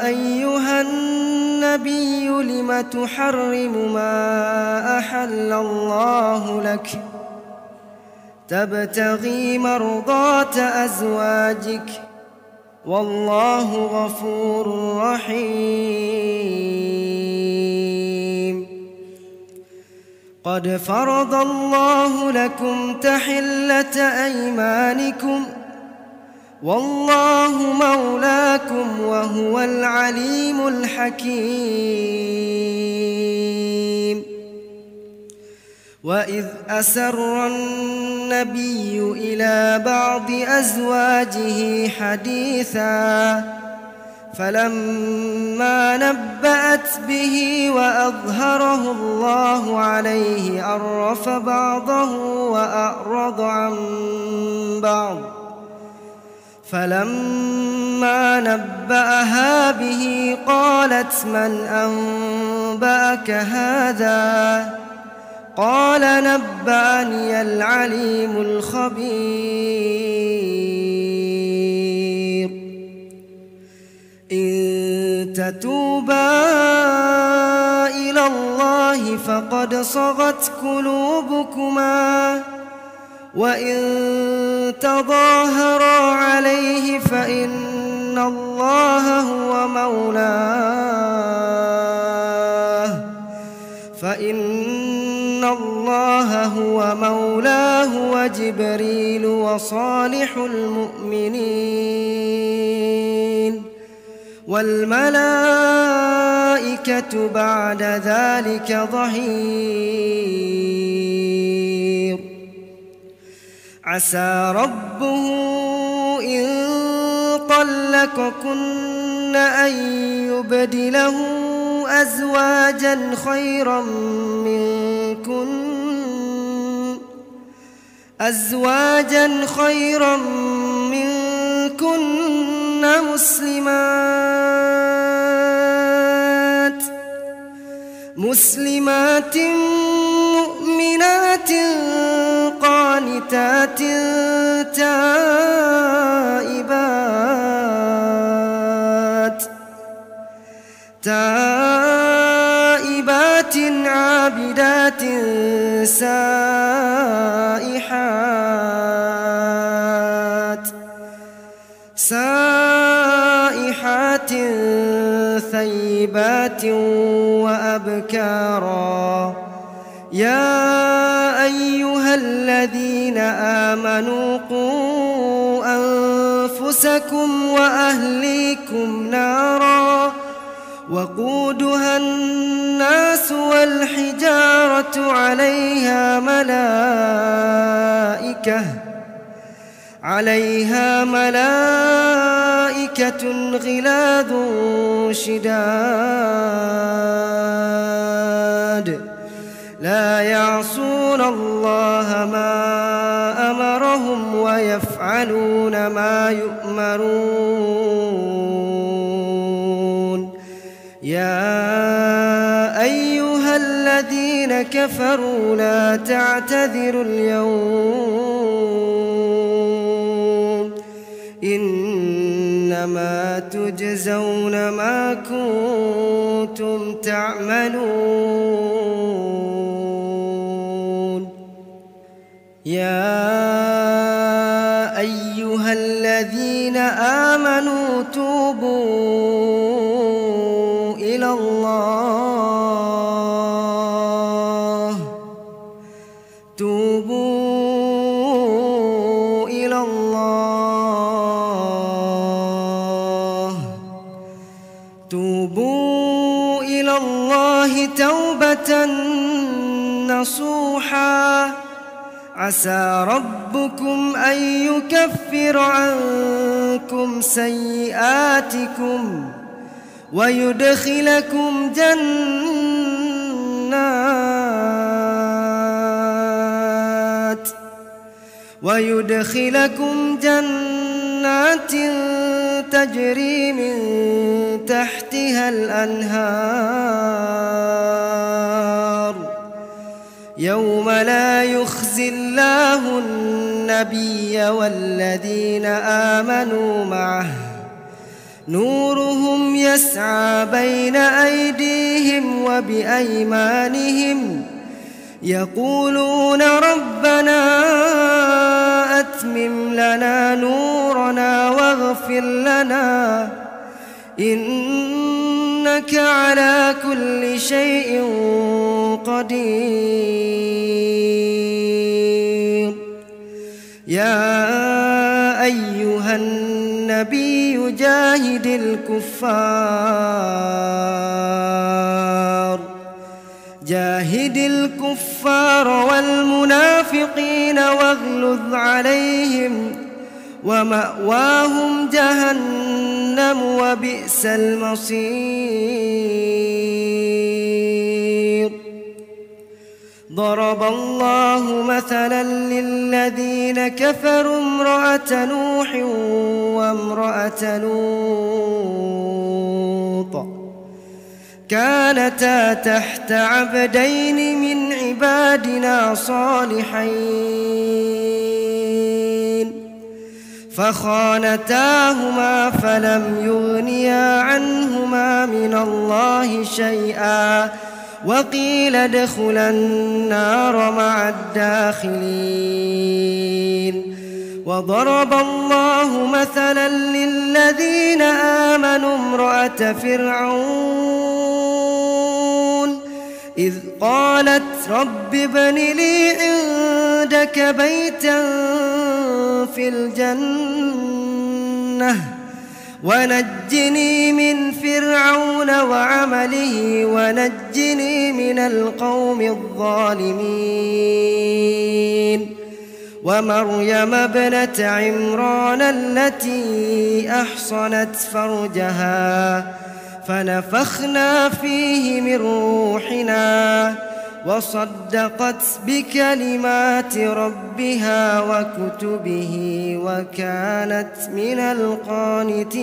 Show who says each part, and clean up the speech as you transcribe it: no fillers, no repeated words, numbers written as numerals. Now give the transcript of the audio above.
Speaker 1: أيها النبي لم تحرم ما أحل الله لك تبتغي مرضات أزواجك والله غفور رحيم. قد فرض الله لكم تحلة أيمانكم والله مولاكم وهو العليم الحكيم. وإذ أسر النبي إلى بعض أزواجه حديثا فلما نبأت به وأظهره الله عليه عرف بعضه وأعرض عن بعض فلما نبأها به قالت من أنبأك هذا قال نبأني العليم الخبير. إن تتوبا إلى الله فقد صغت قلوبكما وإن تظاهرا عليه فإن الله هو مولاه وجبريل وصالح المؤمنين والملائكة بعد ذلك ظهير. عسى ربه إن طلقكن أن يبدله أزواجا خيرا منكن مسلمات مؤمنات قانتات تائبات عابدات سائحات ثيبات وأبكارا. يا أيها الذين آمنوا قوا أنفسكم وأهليكم نارا وقودها الناس والحجارة عليها ملائكة غلاظ شداد لا يعصون الله ما أمرهم ويفعلون ما يؤمرون. يا أيها الذين كفروا لا تعتذروا اليوم إنما تجزون ما كنتم تعملون. يا أيها الذين آمنوا توبوا إلى الله توبة نصوحا عسى ربكم أن يكفر عنكم سيئاتكم ويدخلكم جنات تجري من تحتها الأنهار يوم لا يخزي الله النبي والذين آمنوا معه نورهم يسعى بين أيديهم وبأيمانهم يقولون ربنا أتمم لنا نورنا واغفر لنا إنك على كل شيء قدير. يا أيها النبي جاهد الكفار والمنافقين واغلظ عليهم ومأواهم جهنم وبئس المصير. ضرب الله مثلا للذين كفروا امرأة نوح وامرأة لوط كانتا تحت عبدين من عبادنا صالحين فخانتاهما فلم يغنيا عنهما من الله شيئا وقيل ادخلا النار مع الداخلين. وضرب الله مثلا للذين آمنوا امرأة فرعون إذ قالت رب ابن لي عندك بيتا في الجنة ونجني من فرعون وعمله ونجني من القوم الظالمين. ومريم ابنة عمران التي أحصنت فرجها فنفخنا فيه من روحنا وصدقت بكلمات ربها وكتبه وكانت من القانتين.